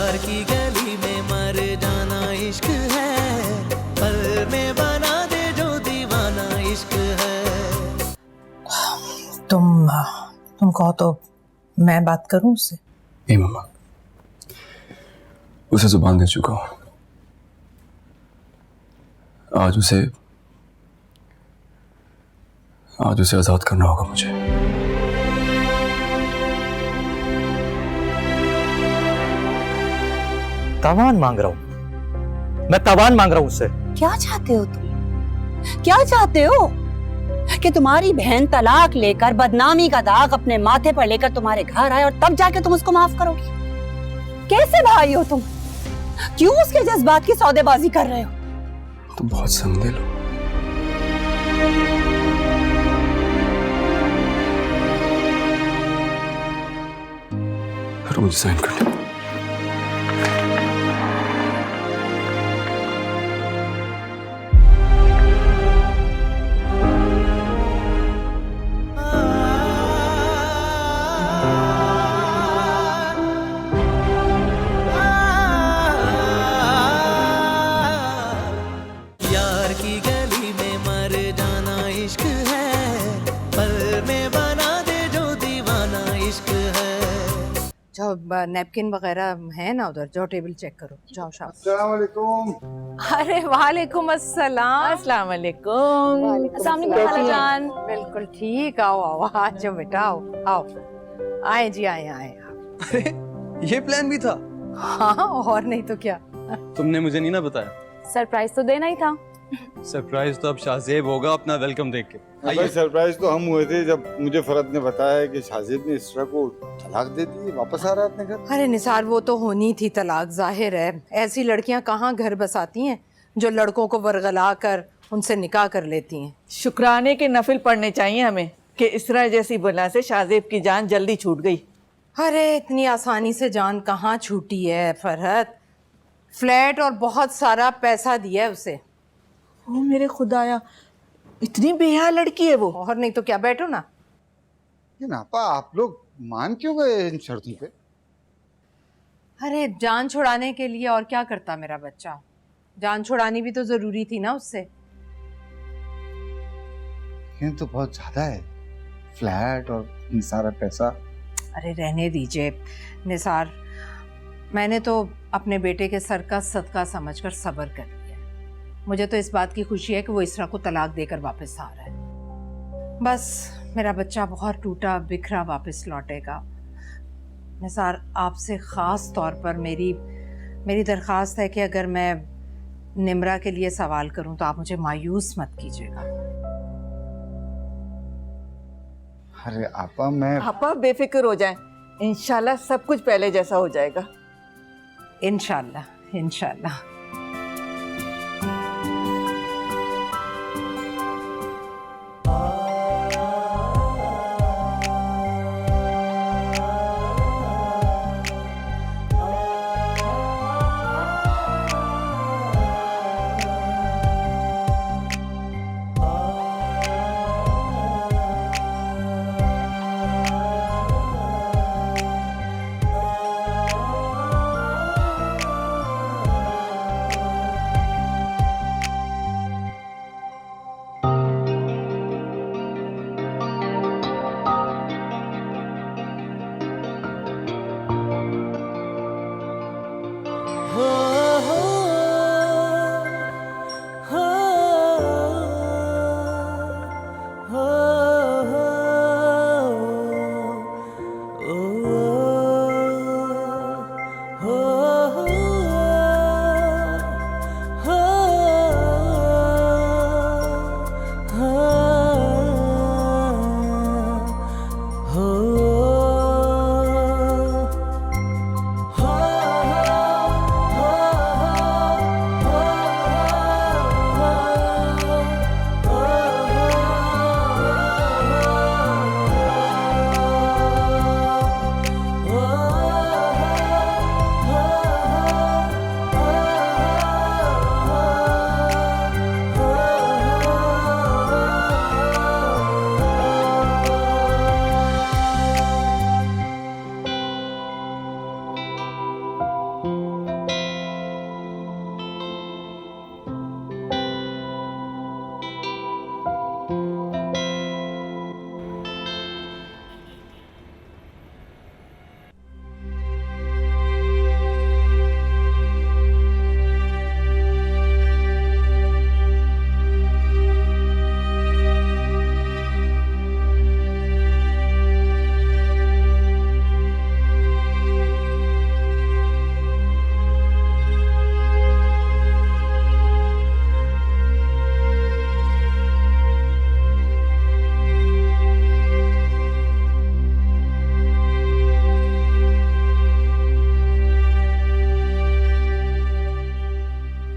यार की गली में मर जाना इश्क है, पल में बना दे जो दीवाना इश्क है। तुम कहो तो मैं बात करूं उससे? नहीं मम्मा, उसे जुबान दे चुका हूं। आज उसे आजाद करना होगा मुझे। तावान मांग रहा हूं मैं, तावान मांग रहा हूं उससे। क्या चाहते हो तुम? क्या चाहते हो कि तुम्हारी बहन तलाक लेकर बदनामी का दाग अपने माथे पर लेकर तुम्हारे घर आए और तब जाके तुम उसको माफ करोगी? कैसे भाई हो तुम? क्यों उसके जज्बात की सौदेबाजी कर रहे हो? तुम बहुत संदिल हो। मुझे साइन करने दो। यार की गली में मर जाना इश्क है, पल में बना दे जो दीवाना इश्क है। जाओ, नैपकिन वगैरह है ना उधर, जाओ टेबल चेक करो, जाओ शाबाश। अस्सलाम वालेकुम। अरे वालेकुम अस्सलाम। अस्सलाम वालेकुम। अस्सलाम वालेकुम खाला जान। बिल्कुल ठीक, आओ आओ, आ जाओ बेटा, आओ आओ, आए जी, आए आए। अरे ये प्लान भी था? हाँ, और नहीं तो क्या। तुमने मुझे नहीं ना बताया। सरप्राइज तो देना ही था। सरप्राइज तो अब शाहजेब होगा अपना वेलकम देख के। भाई सरप्राइज तो हम हुए थे जब मुझे फरद ने बताया कि शाजिद ने इसरा को तलाक दे दी, वापस आ रहा है अपने घर। अरे निसार, वो तो होनी थी तलाक, जाहिर है। ऐसी लड़कियां कहाँ घर बसाती हैं जो लड़कों को वरगला कर उनसे निकाह कर लेती हैं। शुक्राने के नफिल पढ़ने चाहिए हमें कि इसरा जैसी बला से शाहजेब की जान जल्दी छूट गई। अरे इतनी आसानी से जान कहाँ छूटी है फरहत। फ्लैट और बहुत सारा पैसा दिया है उसे। ओ मेरे खुदाया, इतनी बेहया लड़की है वो। और नहीं तो क्या, बैठो ना। ये नापा, आप लोग मान क्यों गए इन शर्तों पे? अरे जान छुड़ाने के लिए और क्या करता मेरा बच्चा। जान छुड़ानी भी तो जरूरी थी ना उससे। ये तो बहुत ज्यादा है, फ्लैट और ये सारा पैसा। अरे रहने दीजिए निसार, मैंने तो अपने बेटे के सर का सदका समझकर सब्र कर लिया। मुझे तो इस बात की खुशी है कि वो इसरा को तलाक देकर वापस आ रहा है। बस मेरा बच्चा बहुत टूटा बिखरा वापस लौटेगा। निसार, आपसे ख़ास तौर पर मेरी दरख्वास्त है कि अगर मैं निम्रा के लिए सवाल करूं तो आप मुझे मायूस मत कीजिएगा। अरे आपा, मैं आपा बेफिक्र हो जाएं, इंशाल्लाह सब कुछ पहले जैसा हो जाएगा। इंशाल्लाह इंशाल्लाह।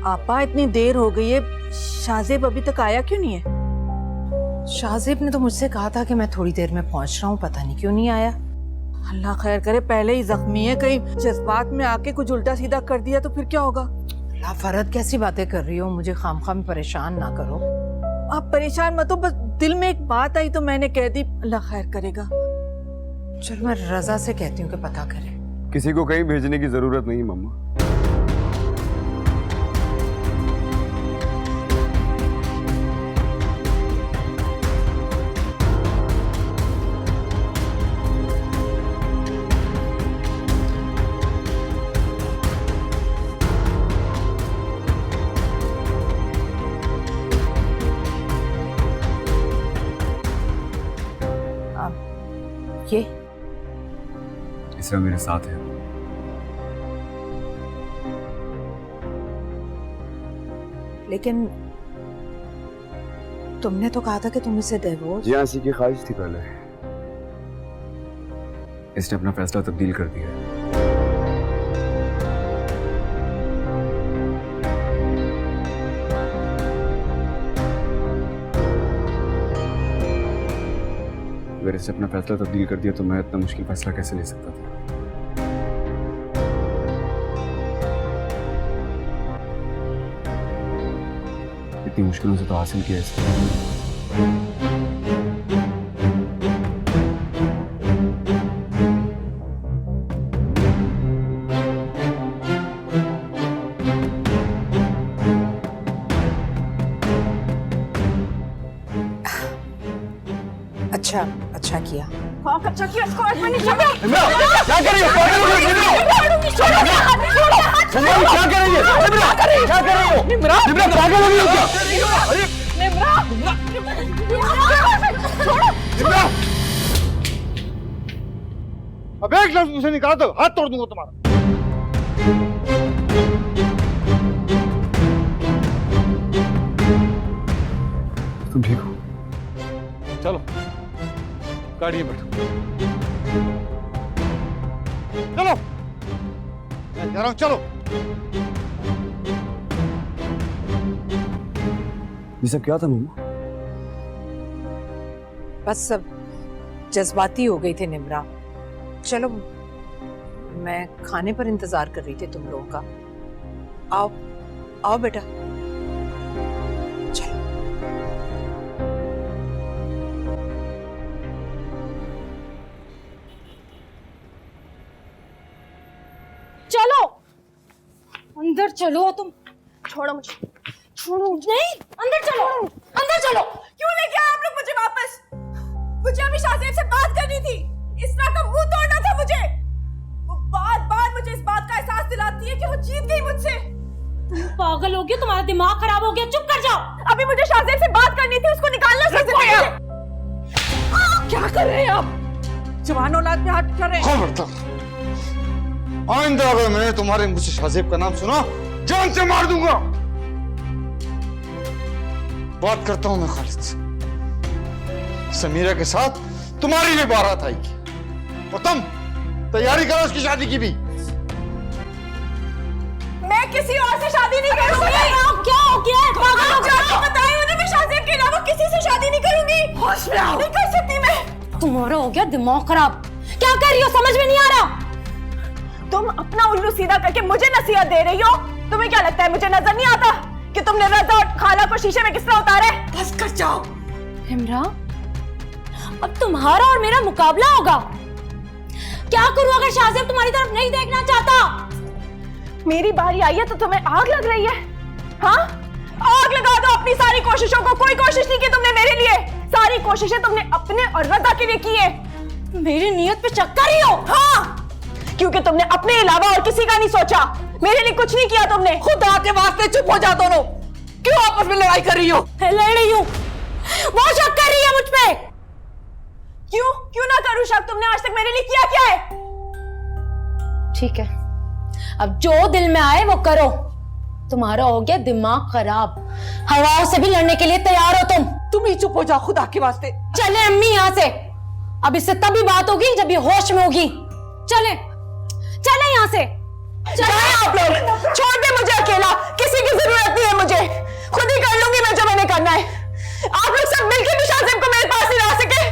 आपा इतनी देर हो गई है, शाहजेब अभी तक आया क्यों नहीं है? शाहजेब ने तो मुझसे कहा था कि मैं थोड़ी देर में पहुंच रहा हूँ, पता नहीं क्यों नहीं आया। अल्लाह खैर करे, पहले ही जख्मी है, कहीं जज्बात में आके कुछ उल्टा सीधा कर दिया तो फिर क्या होगा? अल्लाह फरद कैसी बातें कर रही हो, मुझे खामखा में परेशान ना करो। आप परेशान मत हो, बस दिल में एक बात आई तो मैंने कह दी, अल्लाह खैर करेगा। चलो मैं रजा से कहती हूँ कि पता करे। किसी को कहीं भेजने की जरूरत नहीं मम्मा। ये इसरा मेरे साथ है। लेकिन तुमने तो कहा था कि तुम इसे डिवोर्स। जी इसी की ख्वाहिश थी पहले, इसने अपना फैसला तब्दील कर दिया है। अगर इसने अपना फैसला तब्दील कर दिया तो मैं इतना मुश्किल फैसला कैसे ले सकता था? इतनी मुश्किलों से तो हासिल किया इसने। अच्छा किया। अच्छा किया, इसको आज मैंने छोड़ा। क्या कर रही हो? क्या कर रही हो? निम्रा पागल हो गई हो क्या? अरे निम्रा, अब एक लफ्ज मुझसे निकाला तो हाथ तोड़ दूंगा तुम्हारा। तुम ठीक हो? चलो गाड़ी में बैठो। चलो, मैं कह रहा हूं चलो। ये सब क्या था मम्मा? बस सब जज्बाती हो गई थी निम्रा। चलो मैं खाने पर इंतजार कर रही थी तुम लोगों का। आओ आओ बेटा, चलो। चलो अंदर चलो। तुम छोड़ो मुझे, छोड़ो नहीं, अंदर चलो, अंदर चलो। क्यों लेके आए आप लोग मुझे वापस? मुझे अभी शाहजेब से बात करनी थी, इसरा का मुंह तोड़ना था मुझे। वो बार बार मुझे इस बात का एहसास दिलाती है कि वो जीत गई मुझसे। तुम पागल हो गए, तुम्हारा दिमाग खराब हो गया, चुप कर जाओ। अभी मुझे शाहजेब से बात करनी थी, उसको निकालना चाहिए। क्या कर रहे हैं आप? जवान औलाद पे हाथ उठा रहे हैं। खबरदार, आइंदा अगर मैंने तुम्हारे मुंह से शाहजेब का नाम सुना, जान से मार दूंगा। बात करता हूं मैं खालिद से। समीरा के साथ तुम्हारी भी बारात आएगी और तुम तैयारी करो उसकी शादी की भी। मैं किसी और से शादी नहीं करूंगी। क्या हो गया? पागल हो गया? बताइए उन्हें, मैं शाहजेब के अलावा किसी से शादी नहीं करूंगी। होश में आओ। नहीं कर सकती मैं। तुम्हारा हो गया दिमाग खराब। क्या कर रही हो, समझ में नहीं आ रहा। तुम अपना उल्लू सीधा करके मुझे नसीहत दे रही हो। तुम्हें क्या लगता है मुझे नजर नहीं आता कि तुमने रजा और खाला को शीशे में किस तरह उतारा है? बस कर जाओ हिमरा, अब तुम्हारा और मेरा मुकाबला होगा। क्या करूं अगर शाहजेब तुम्हारी तरफ नहीं देखना चाहता? मेरी बारी आई है तो तुम्हें आग लग रही है? हाँ, आग लगा दो अपनी सारी कोशिशों को। कोई कोशिश नहीं की तुमने मेरे लिए, सारी कोशिशें तुमने अपने और रजा के लिए की है। मेरी नीयत पे शक कर रही हो? हाँ, क्योंकि तुमने अपने अलावा और किसी का नहीं सोचा। मेरे लिए कुछ नहीं किया तुमने। खुदा के वास्ते चुप हो जा दोनों। क्यों आपस में लड़ाई कर रही हो? लड़ रही हूँ, वो शक कर रही है मुझ पे। क्यों क्यों ना करूं शक? तुमने आज तक मेरे लिए किया क्या है? ठीक है, अब जो दिल में आए वो करो। तुम्हारा हो गया दिमाग खराब, हवाओं से भी लड़ने के लिए तैयार हो तुम। तुम ही चुप हो जाओ खुदा के वास्ते। चले अम्मी यहाँ से, अब इससे तभी बात होगी जब ये होश में होगी। चले चले यहाँ से, चले आप लोग। छोड़ दे मुझे अकेला, किसी की जरूरत बनाए। आप लोग सब मिलकर भी शाज़ेब को मेरे पास नहीं ला सके।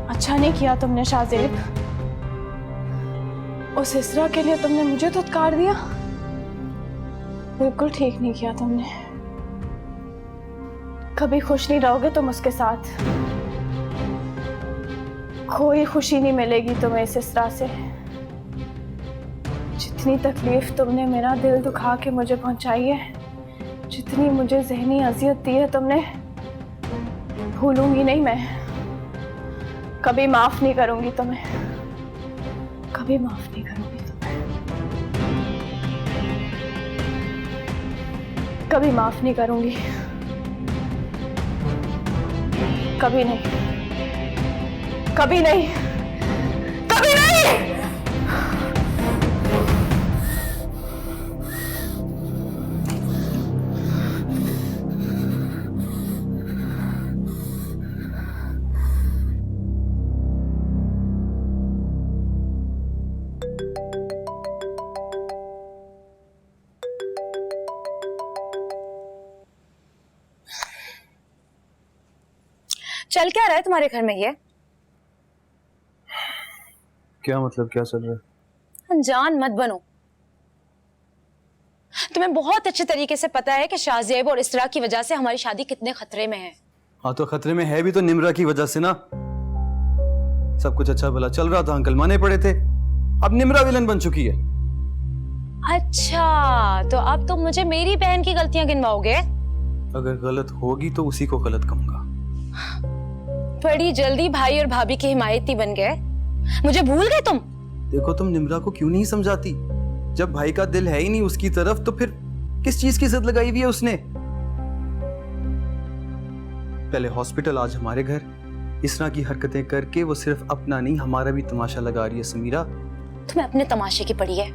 अच्छा नहीं किया तुमने शाज़ेब, उस इसरा के लिए तुमने मुझे धुतकार दिया। बिल्कुल ठीक नहीं किया तुमने। कभी खुश नहीं रहोगे तुम उसके साथ, कोई खुशी नहीं मिलेगी तुम्हें इस इसरा से। जितनी तकलीफ तुमने मेरा दिल दुखा के मुझे पहुंचाई है, जितनी मुझे ज़हनी अजियत दी है तुमने, भूलूंगी नहीं मैं। कभी माफ नहीं करूंगी तुम्हें, कभी माफ नहीं करूंगी तुम्हें, कभी माफ नहीं करूंगी, कभी नहीं, कभी नहीं, कभी नहीं। चल क्या रहा है तुम्हारे घर में ये? क्या मतलब, क्या चल रहा है? अनजान मत बनो। तुम्हें बहुत अच्छे तरीके से पता है कि शाज़ेब और इसरा की वजह से हमारी शादी कितने खतरे में है। हाँ तो खतरे में है भी तो निम्रा की वजह से ना। सब कुछ अच्छा भला चल रहा था, अंकल माने पड़े थे, अब निम्रा विलन बन चुकी है। अच्छा तो अब तुम मुझे मेरी बहन की गलतियां गिनवाओगे? अगर गलत होगी तो उसी को गलत कहूंगा। बड़ी जल्दी भाई और भाभी के हिमायती बन गए, मुझे भूल गए तुम। देखो तुम निम्रा को क्यों नहीं समझाती? जब भाई का दिल है ही नहीं उसकी तरफ तो फिर किस चीज की जिद लगाई हुई है उसने? पहले हॉस्पिटल, आज हमारे घर। इस तरह की हरकतें करके वो सिर्फ अपना नहीं हमारा भी तमाशा लगा रही है। समीरा तुम्हें अपने तमाशे की पड़ी है।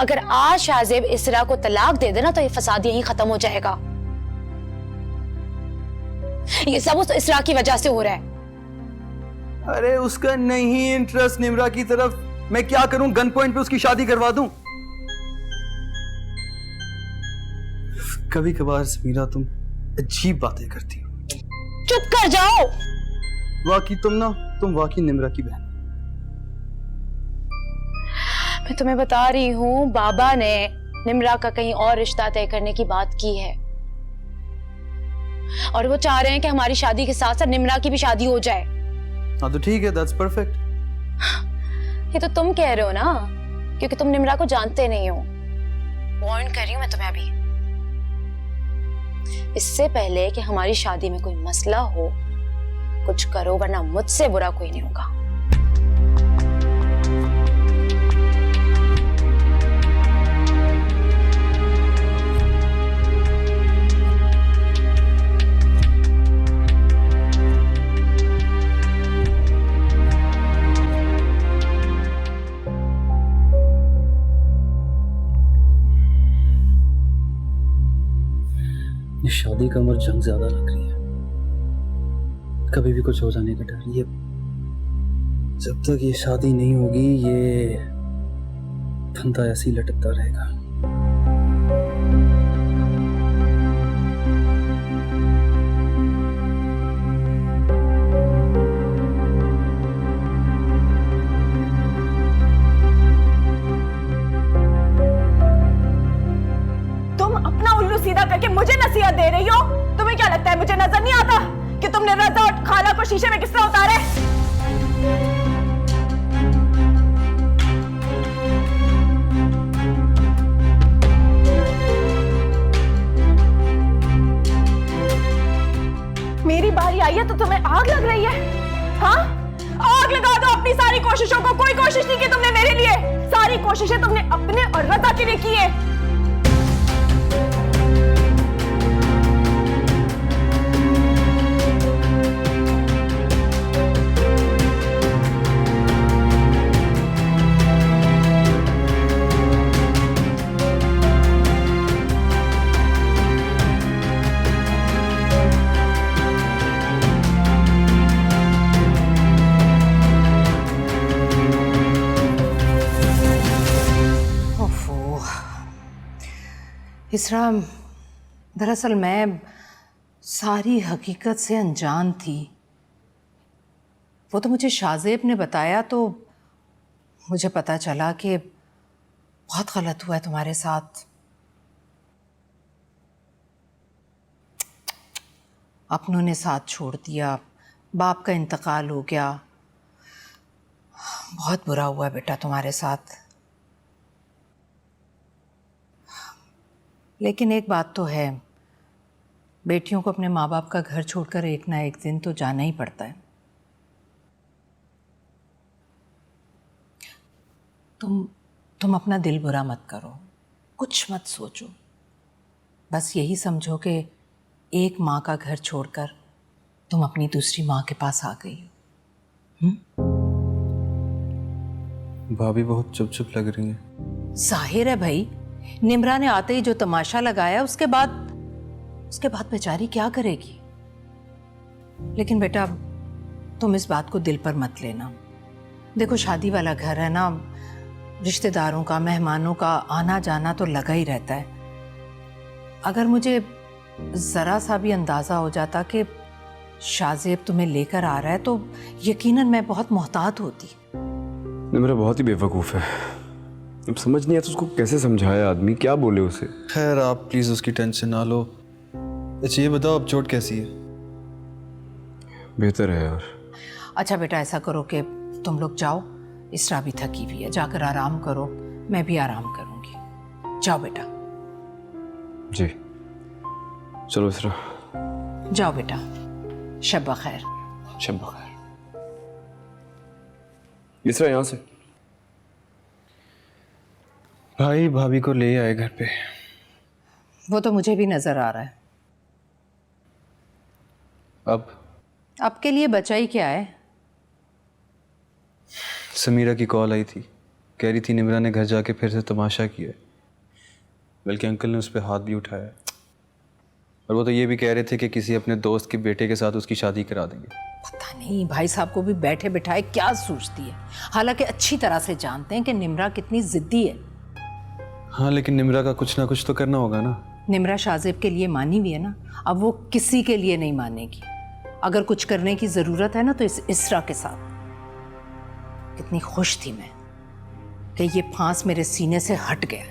अगर आज शाज़ेब इसरा को तलाक दे देना तो ये फसाद यहीं खत्म हो जाएगा। ये सब उस इसरा की वजह से हो रहा है। अरे उसका नहीं इंटरेस्ट निम्रा की तरफ, मैं क्या करूं? गन पॉइंट पे उसकी शादी करवा दूं? कभी कभार समीरा तुम अजीब बातें करती हो। चुप कर जाओ। वाकई तुम वाकई निम्रा की बहन। मैं तुम्हें बता रही हूँ, बाबा ने निम्रा का कहीं और रिश्ता तय करने की बात की है और वो चाह रहे हैं कि हमारी शादी के साथ साथ निम्रा की भी शादी हो जाए। हाँ तो ठीक है, दैट्स परफेक्ट। ये तो तुम कह रहे हो ना, क्योंकि तुम निम्रा को जानते नहीं हो। वार्न कर रही हूं मैं तुम्हें अभी, इससे पहले कि हमारी शादी में कोई मसला हो, कुछ करो वरना मुझसे बुरा कोई नहीं होगा। ये शादी का उम्र जंग ज्यादा लग रही है, कभी भी कुछ हो जाने का डर। ये जब तक ये शादी नहीं होगी ये फंदा ऐसे ही लटकता रहेगा। तुम अपना उल्लू सीधा करके मुझे नसीहत दे रही हो? तुम्हें क्या लगता है मुझे नजर नहीं आता कि तुमने रजा और खाला को शीशे में किस तरह उतारे? मेरी बारी आई है तो तुम्हें आग लग रही है? हाँ, आग लगा दो अपनी सारी कोशिशों को। कोई कोशिश नहीं की तुमने मेरे लिए, सारी कोशिशें तुमने अपने और रजा के लिए की है। इसरा, दरअसल मैं सारी हकीकत से अनजान थी। वो तो मुझे शाज़ेब ने बताया तो मुझे पता चला कि बहुत गलत हुआ है तुम्हारे साथ। अपनों ने साथ छोड़ दिया, बाप का इंतकाल हो गया। बहुत बुरा हुआ बेटा तुम्हारे साथ। लेकिन एक बात तो है, बेटियों को अपने माँ बाप का घर छोड़कर एक ना एक दिन तो जाना ही पड़ता है। तुम अपना दिल बुरा मत करो, कुछ मत सोचो। बस यही समझो कि एक माँ का घर छोड़कर तुम अपनी दूसरी माँ के पास आ गई हो। भाभी बहुत चुप चुप लग रही हैं। जाहिर है भाई, निम्रा ने आते ही जो तमाशा लगाया उसके बाद बेचारी क्या करेगी। लेकिन बेटा तुम इस बात को दिल पर मत लेना। देखो शादी वाला घर है ना, रिश्तेदारों का, मेहमानों का आना जाना तो लगा ही रहता है। अगर मुझे जरा सा भी अंदाजा हो जाता कि शाज़ेब तुम्हें लेकर आ रहा है तो यकीनन मैं बहुत मोहतात होती। निम्रा बहुत ही बेवकूफ़ है। अब समझ नहीं आता उसको कैसे समझाए आदमी, क्या बोले उसे। खैर आप प्लीज़ उसकी टेंशन ना लो। अच्छा ये बताओ अब चोट कैसी है? बेहतर है यार। अच्छा बेटा ऐसा करो कि तुम लोग जाओ, इसरा भी थकी हुई है, जाकर आराम करो, मैं भी आराम करूंगी। जाओ बेटा। जी चलो इसरा। जाओ बेटा, शब खैर। शब खैर। इसरा यहाँ से भाई भाभी को ले आए घर पे। वो तो मुझे भी नजर आ रहा है। अब के लिए बचा ही क्या है। समीरा की कॉल आई थी, कह रही थी निम्रा ने घर जाके फिर से तमाशा किया, बल्कि अंकल ने उस पर हाथ भी उठाया। और वो तो ये भी कह रहे थे कि किसी अपने दोस्त के बेटे के साथ उसकी शादी करा देंगे। पता नहीं भाई साहब को भी बैठे बिठाए क्या सोचती है। हालांकि अच्छी तरह से जानते हैं कि निम्रा कितनी जिद्दी है। हाँ लेकिन निम्रा का कुछ ना कुछ तो करना होगा ना। निम्रा शाज़ेब के लिए मानी हुई है ना, अब वो किसी के लिए नहीं मानेगी। अगर कुछ करने की जरूरत है ना तो इस इसरा के साथ। कितनी खुश थी मैं कि ये फांस मेरे सीने से हट गया,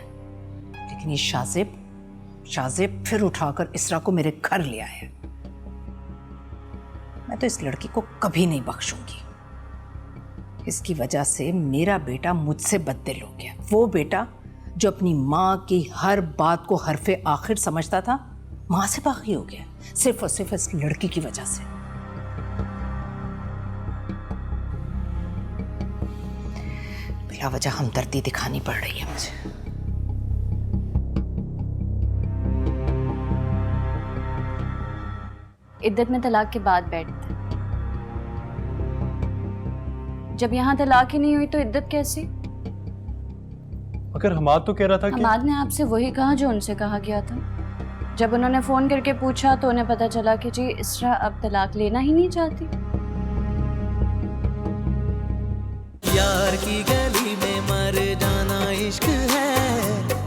लेकिन ये शाज़ेब फिर उठाकर इसरा को मेरे घर ले आया। मैं तो इस लड़की को कभी नहीं बख्शूंगी। इसकी वजह से मेरा बेटा मुझसे बददिल हो गया। वो बेटा जो अपनी माँ की हर बात को हरफे आखिर समझता था, माँ से बागी हो गया सिर्फ और सिर्फ इस लड़की की वजह से। बिला वजह हमदर्दी दिखानी पड़ रही है मुझे। इद्दत में तलाक के बाद बैठते। जब यहाँ तलाक ही नहीं हुई तो इद्दत कैसी? अगर हमाद तो कह रहा था हमाद ने आपसे वही कहा जो उनसे कहा गया था। जब उन्होंने फोन करके पूछा तो उन्हें पता चला कि जी इसरा अब तलाक लेना ही नहीं चाहती। यार की गली में मर जाना इश्क है,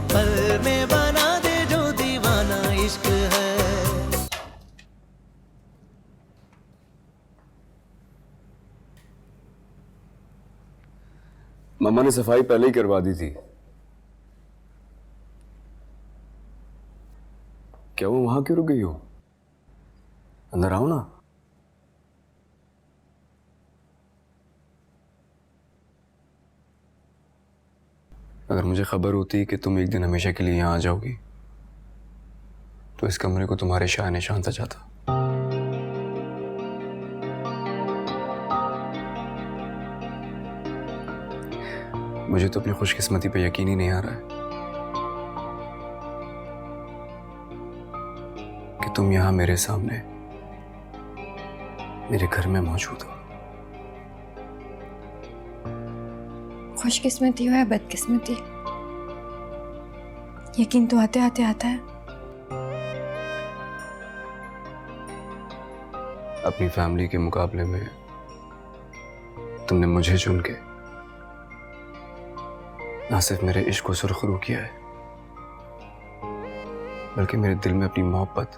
पल में बना दे जो दीवाना इश्क है। मम्मा ने सफाई पहले ही करवा दी थी। क्या वो वहां क्यों रुक गई हो? अंदर आओ ना। अगर मुझे खबर होती कि तुम एक दिन हमेशा के लिए यहाँ आ जाओगी तो इस कमरे को तुम्हारे शान निशान सजाता। मुझे तो अपनी खुशकिस्मती पे यकीन ही नहीं आ रहा है कि तुम यहाँ मेरे सामने मेरे घर में मौजूद हो। खुशकिस्मती हो या बदकिस्मती, यकीन तो आते आते आता है। अपनी फैमिली के मुकाबले में तुमने मुझे चुन के ना सिर्फ मेरे इश्क को सुरखरू किया है बल्कि मेरे दिल में अपनी मोहब्बत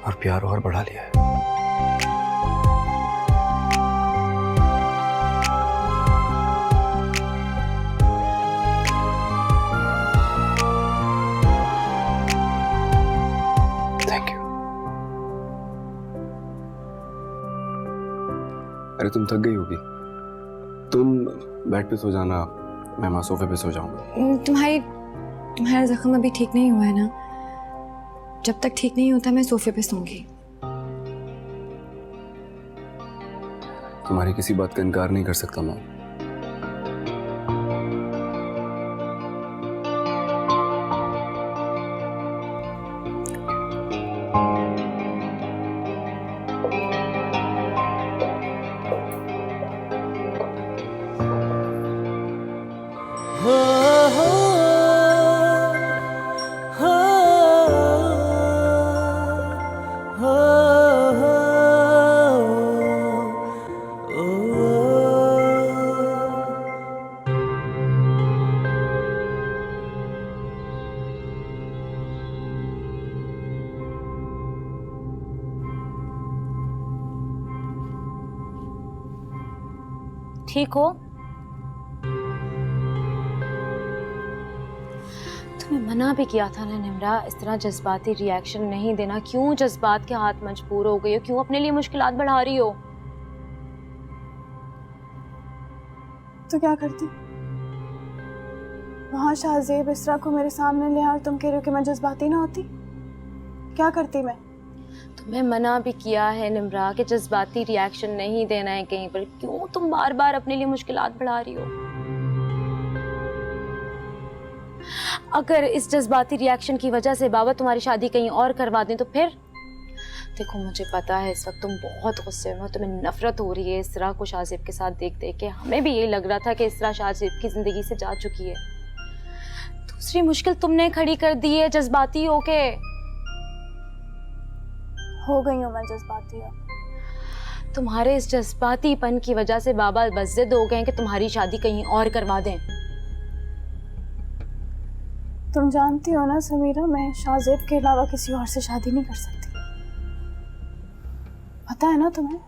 और प्यार और बढ़ा लिया है। Thank you. अरे तुम थक गई होगी, तुम बेड पे सो जाना, मैं वहां सोफे पे सो जाऊंगा। तुम्हारा जख्म अभी ठीक नहीं हुआ है ना? जब तक ठीक नहीं होता मैं सोफे पे सोऊंगी। तुम्हारी किसी बात का इनकार नहीं कर सकता मैं। ठीक हो? तुम्हें मना भी किया था ना निम्रा, इस तरह जज्बाती रिएक्शन नहीं देना। क्यों जज्बात के हाथ मजबूर हो गई हो? क्यों अपने लिए मुश्किलात बढ़ा रही हो? तो क्या करती? वहां शाहजेब इसरा को मेरे सामने ले और तुम कह रहे हो कि मैं जज्बाती ना होती? क्या करती मैं? तुम्हें मना भी किया है निम्रा कि जज्बाती रिएक्शन नहीं देना है कहीं पर। क्यों तुम बार बार अपने लिए मुश्किलात बढ़ा रही हो? अगर इस जज्बाती रिएक्शन की वजह से बाबा तुम्हारी शादी कहीं और करवा दें तो फिर? देखो मुझे पता है इस वक्त तुम बहुत गुस्से में हो, तुम्हें नफरत हो रही है इसरा को शाहजेब के साथ देख देख के। हमें भी यही लग रहा था कि इसरा शाहजेब की जिंदगी से जा चुकी है। दूसरी मुश्किल तुमने खड़ी कर दी है जज्बाती होके। हो गई हूँ मैं जज्बाती। अब तुम्हारे इस जज्बातीपन की वजह से बाबा बज़्ज़िद हो गए हैं कि तुम्हारी शादी कहीं और करवा दें। तुम जानती हो ना समीरा, मैं शाहजेब के अलावा किसी और से शादी नहीं कर सकती। पता है ना तुम्हें?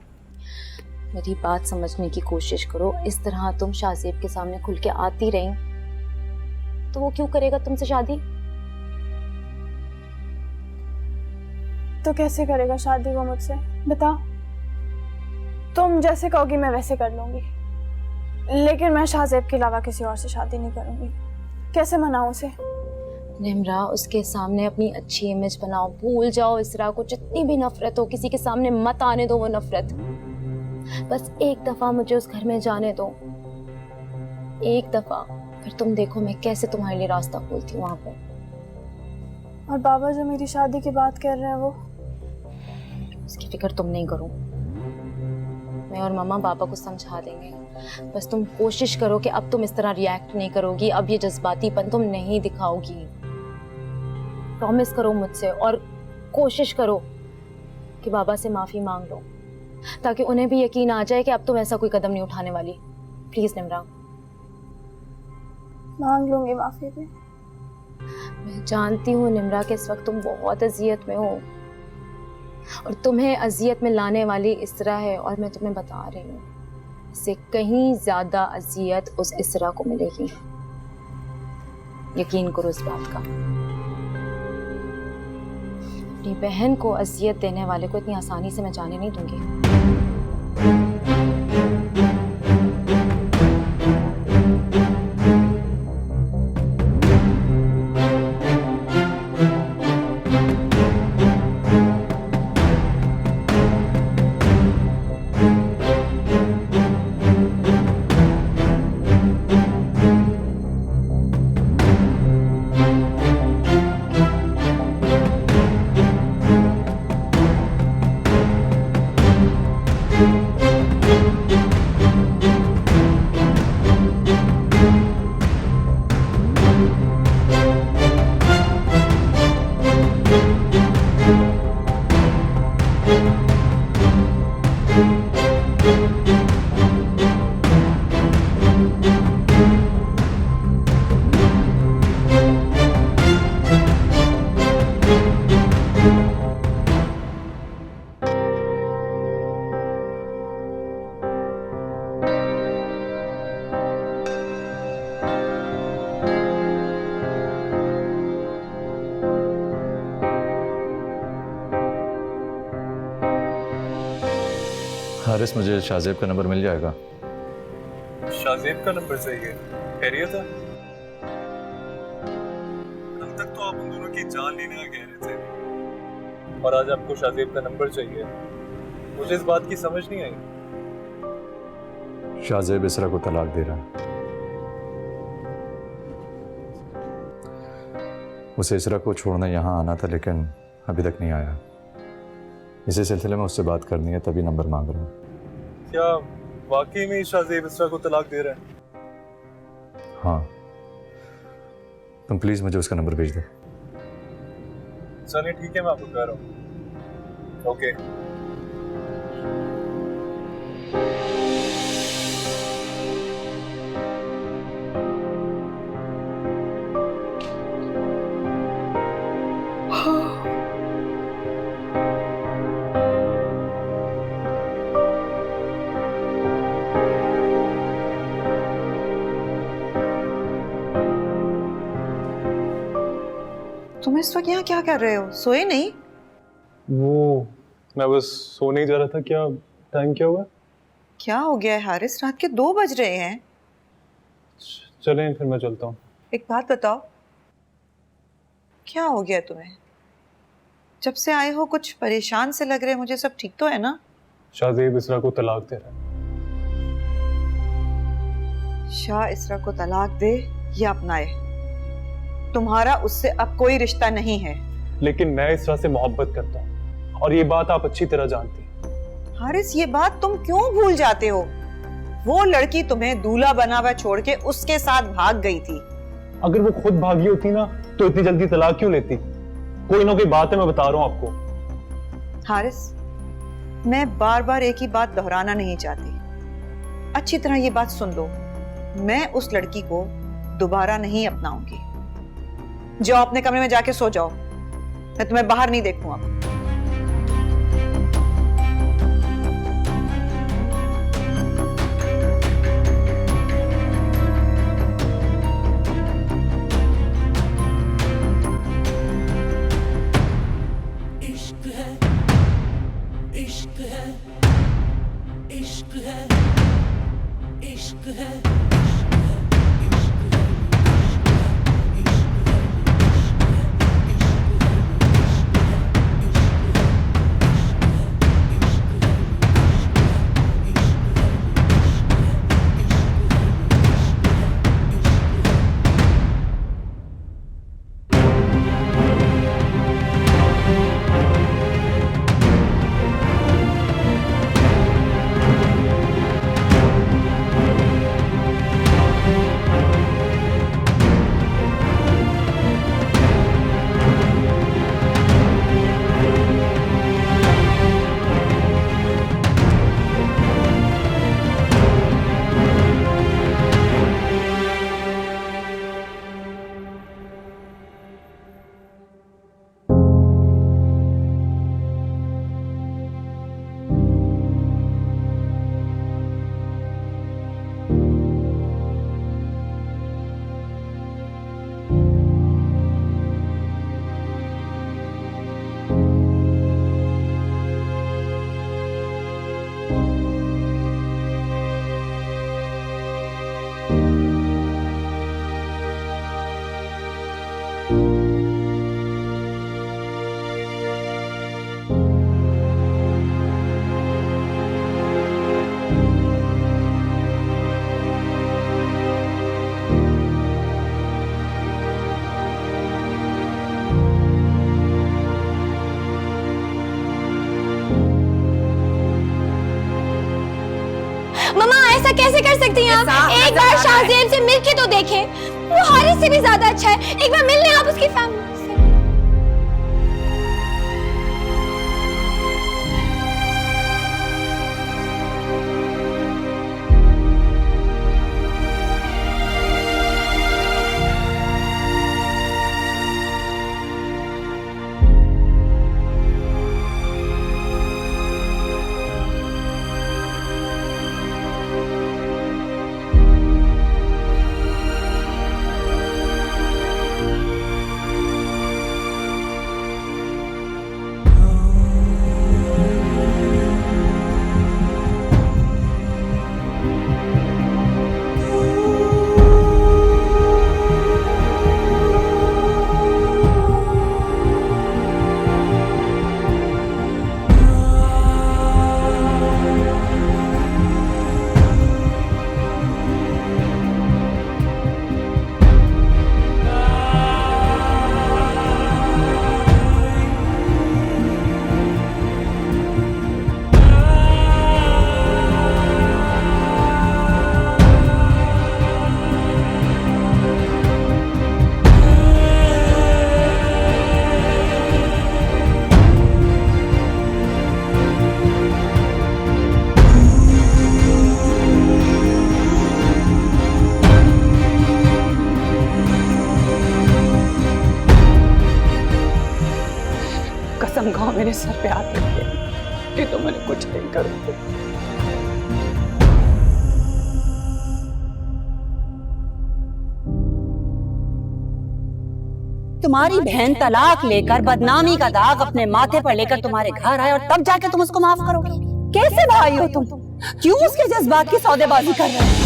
मेरी बात समझने की कोशिश करो। इस तरह तुम शाहजेब के सामने खुल के आती रही तो वो क्यों करेगा तुमसे शादी? तो कैसे करेगा शादी वो मुझसे? बताओ। तुम जैसे कहोगी मैं वैसे कर लूंगी, लेकिन मैं शाहजेब के अलावा किसी और से शादी नहीं करूंगी। कैसे मनाऊं उसे? निम्रा, उसके सामने अपनी अच्छी इमेज बनाओ। भूल जाओ इसरा को। जितनी भी नफरत हो किसी के सामने मत आने दो वो नफरत। बस एक दफा मुझे उस घर में जाने दो, एक दफा। फिर तुम देखो मैं कैसे तुम्हारे लिए रास्ता खोलती हूँ वहां पे। और बाबा जो मेरी शादी की बात कर रहे हैं वो? उसकी फिक्र तुम नहीं करो, मैं और मामा बाबा को समझा देंगे। बस तुम कोशिश करो कि अब तुम इस तरह रिएक्ट नहीं करोगी, अब ये जज्बातीपन तुम नहीं दिखाओगी। प्रॉमिस करो मुझसे और कोशिश करो कि बाबा से माफी मांग लो ताकि उन्हें भी यकीन आ जाए कि अब तुम ऐसा कोई कदम नहीं उठाने वाली। प्लीज निम्रा। मांग लूंगी माफी भी। मैं जानती हूँ निम्रा कि इस वक्त तुम बहुत अजियत में हो और तुम्हें अजियत में लाने वाली इसरा है, और मैं तुम्हें बता रही हूँ इससे कहीं ज्यादा अजियत उस इसरा को मिलेगी। यकीन करो इस बात का। अपनी बहन को अजियत देने वाले को इतनी आसानी से मैं जाने नहीं दूंगी। हारिस, मुझे शाहजेब का नंबर मिल जाएगा? शाहजेब का नंबर चाहिए? खैरियत है? कल तक तो आप उन दोनों की जान लेने का कह रहे थे और आज आपको शाहजेब का नंबर चाहिए। मुझे इस बात की समझ नहीं आई। शाहजेब इसरा को तलाक दे रहा है। उसे इसरा को छोड़ने यहाँ आना था लेकिन अभी तक नहीं आया। इसी सिलसिले में उससे बात करनी है, तभी नंबर मांग रहा हूँ। क्या वाकई में शाहजेब इसरा को तलाक दे रहा है? हाँ, तुम प्लीज मुझे उसका नंबर भेज दो। चलिए ठीक है, मैं आपको कह रहा हूँ। ओके। तुम इस वक्त यहाँ क्या कर रहे हो? सोए नहीं? वो मैं बस सोने ही जा रहा था। क्या टाइम क्या हुआ? क्या हो गया है हारिस? रात के 2 बज रहे हैं। चलें फिर मैं चलता हूँ। एक बात बताओ, क्या हो गया तुम्हें? जब से आए हो कुछ परेशान से लग रहे। मुझे सब ठीक तो है ना? शाहजेब इसरा को तलाक दे रहा है। शाह इसरा को तलाक दे या अपनाए, तुम्हारा उससे अब कोई रिश्ता नहीं है। लेकिन मैं इसरा से मोहब्बत करता हूँ और ये बात आप अच्छी तरह जानती हैं। हारिस, ये बात तुम क्यों भूल जाते हो? वो लड़की तुम्हें दूल्हा बना हुआ छोड़ के उसके साथ भाग गई थी। अगर वो खुद भागी होती ना तो इतनी जल्दी तलाक क्यों लेती? कोई ना कोई बात है, मैं बता रहा हूँ आपको। हारिस, मैं बार बार एक ही बात दोहराना नहीं चाहती। अच्छी तरह ये बात सुन लो, मैं उस लड़की को दोबारा नहीं अपनाऊंगी। जाओ अपने कमरे में जाके सो जाओ, मैं तुम्हें बाहर नहीं देखूंगा। इश्क है, इश्क है, इश्क है, इश्क है। मम्मा ऐसा कैसे कर सकती हैं आप? एक बार शाहजेब से मिल के तो देखें, वो हारिस से भी ज्यादा अच्छा है। एक बार मिल लें आप उसकी फैमिली से। तनख्वाह मेरे सर पे आती है कि तो मैंने कुछ नहीं करूँ। तुम्हारी बहन तलाक लेकर बदनामी का दाग अपने माथे पर लेकर तुम्हारे घर आए और तब जाके तुम उसको माफ करोगे? कैसे भाई हो तुम? क्यों उसके जज्बात की सौदेबाजी कर रहे हो?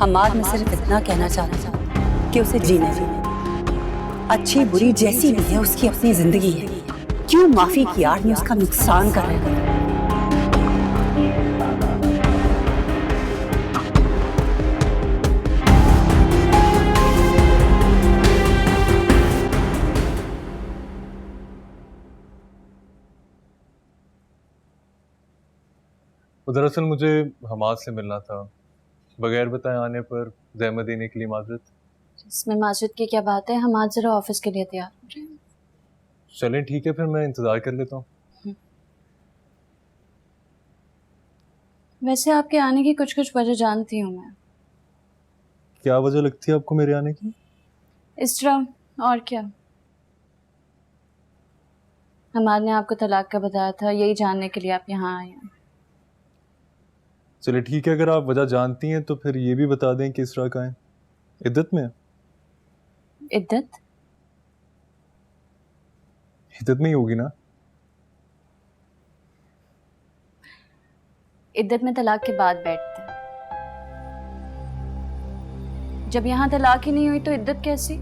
हमाद मैं सिर्फ इतना कहना चाहता था कि उसे जीने दीजिए। अच्छी बुरी जैसी भी है उसकी अपनी जिंदगी है, क्यों माफी की आड़ में उसका नुकसान कर रहे हैं? दरअसल मुझे हमाद से मिलना था, बगैर बताए आने पर ज़हमत देने के लिए माजरत। इसमें माजिद की क्या बात है, हमाद जरा ऑफिस के लिए तैयार हो रहे हैं। चलें ठीक है, फिर मैं इंतज़ार कर लेता हूँ। वैसे आपके आने की कुछ कुछ वजह जानती हूँ मैं। क्या वजह लगती है आपको मेरे आने की? इस तरह और क्या, हमाद ने आपको तलाक का बताया था, यही जानने के लिए आप यहाँ आए हैं। चलिए ठीक है, अगर आप वजह जानती हैं तो फिर ये भी बता दें कि इस तरह का है। इद्दत में है? इद्दत? इद्दत में ही होगी ना? इद्दत में तलाक के बाद बैठते हैं। जब यहाँ तलाक ही नहीं हुई तो इद्दत कैसी?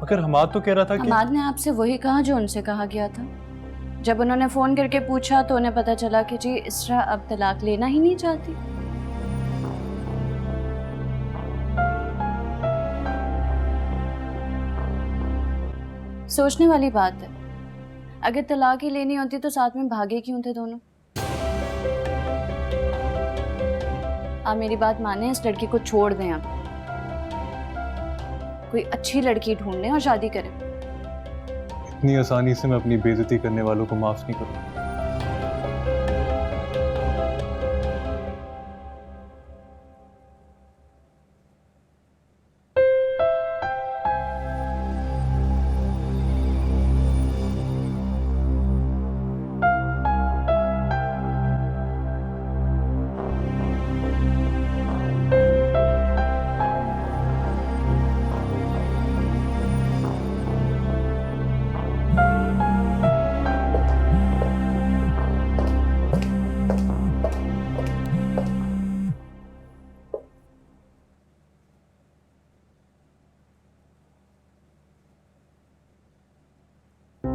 मगर हमाद तो कह रहा था कि हमाद ने आपसे वही कहा जो उनसे कहा गया था। जब उन्होंने फोन करके पूछा तो उन्हें पता चला कि जी इसरा अब तलाक लेना ही नहीं चाहती। सोचने वाली बात है, अगर तलाक ही लेनी होती तो साथ में भागे क्यों थे दोनों? आप मेरी बात माने, इस लड़की को छोड़ दें, आप कोई अच्छी लड़की ढूंढ लें और शादी करें। इतनी आसानी से मैं अपनी बेइज्जती करने वालों को माफ नहीं करूँगा।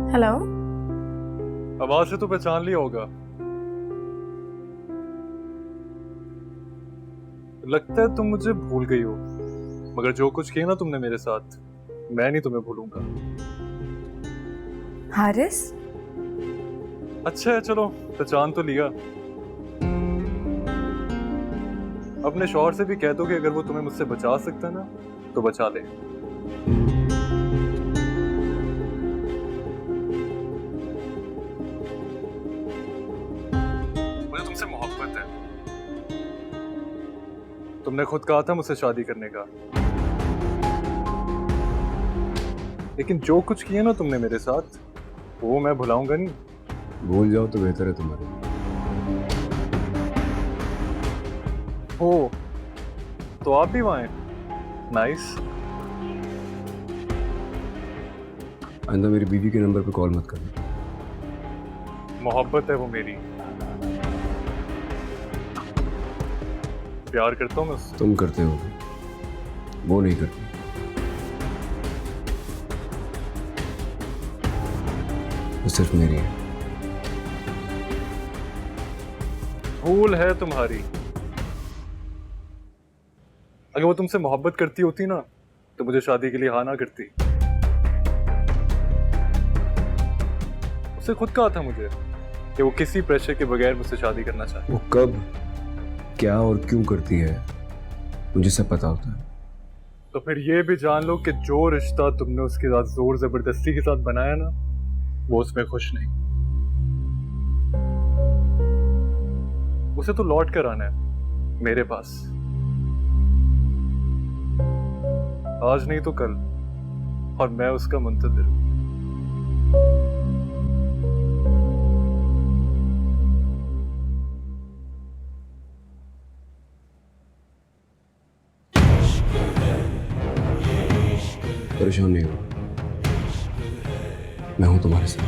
हेलो, आवाज से तो पहचान लिया होगा। लगता है तुम मुझे भूल गई हो, मगर जो कुछ किया ना तुमने मेरे साथ, मैं नहीं तुम्हें भूलूंगा। हारिस? अच्छा है, चलो पहचान तो लिया। अपने शौहर से भी कह दो कि अगर वो तुम्हें मुझसे बचा सकता है ना तो बचा ले। मुझे तुमसे मोहब्बत है। तुमने खुद कहा था मुझसे शादी करने का, लेकिन जो कुछ किया ना तुमने मेरे साथ वो मैं भुलाऊंगा नहीं। भूल जाओ तो बेहतर है तुम्हारे लिए। ओ, तो आप भी वहां हैं? नाइस। आइंदा मेरी बीवी के नंबर पे कॉल मत करना। मोहब्बत है वो मेरी, प्यार करता हूँ मैं उससे। तुम करते हो, वो नहीं करती। वो सिर्फ मेरी है। भूल है तुम्हारी। अगर वो तुमसे मोहब्बत करती होती ना तो मुझे शादी के लिए हाँ ना करती। उससे खुद कहा था मुझे कि वो किसी प्रेशर के बगैर मुझसे शादी करना चाहती। वो कब, क्या और क्यों करती है मुझे सब पता होता है। तो फिर ये भी जान लो कि जो रिश्ता तुमने उसके साथ जोर जबरदस्ती के साथ बनाया ना, वो उसमें खुश नहीं। उसे तो लौट कर आना है मेरे पास, आज नहीं तो कल, और मैं उसका मुंतजिर हूं। परेशान नहीं हो, मैं हूं तुम्हारे साथ।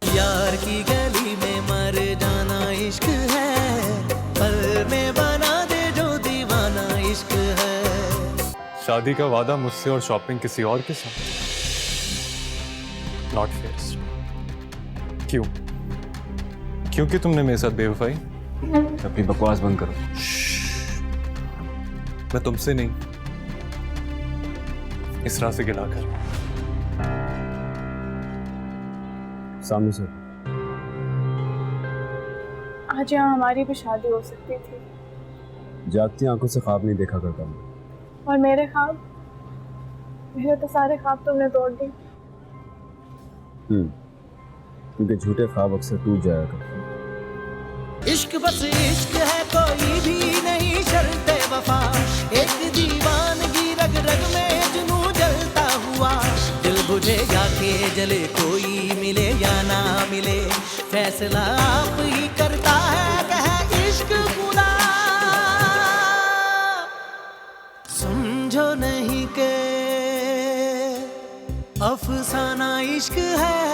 यार की गली में मर जाना इश्क है, पल में बना दे जो दीवाना इश्क है। शादी का वादा मुझसे और शॉपिंग किसी और के साथ, नॉट फेयर। क्यों? क्योंकि तुमने मेरे साथ बेवफाई? अपनी बकवास बंद करो। मैं तुमसे नहीं, इसरा से गिला कर। सामने से आज यहाँ हमारी भी शादी हो सकती थी, जागती आंखों से ख्वाब नहीं देखा करता मैं। और मेरे ख्वाब, मेरे तो सारे ख्वाब तुमने तोड़ दी। क्योंकि झूठे ख्वाब अक्सर टूट जाया करते हैं। इश्क बस इश्क है, कोई भी नहीं शर्ते वफा, एक दीवानगी रग रग में जुनू जलता हुआ। दिल बुझे या के जले, कोई मिले या ना मिले, फैसला आप ही करता है, कहे इश्क खुदा। समझो नहीं के अफसाना इश्क है,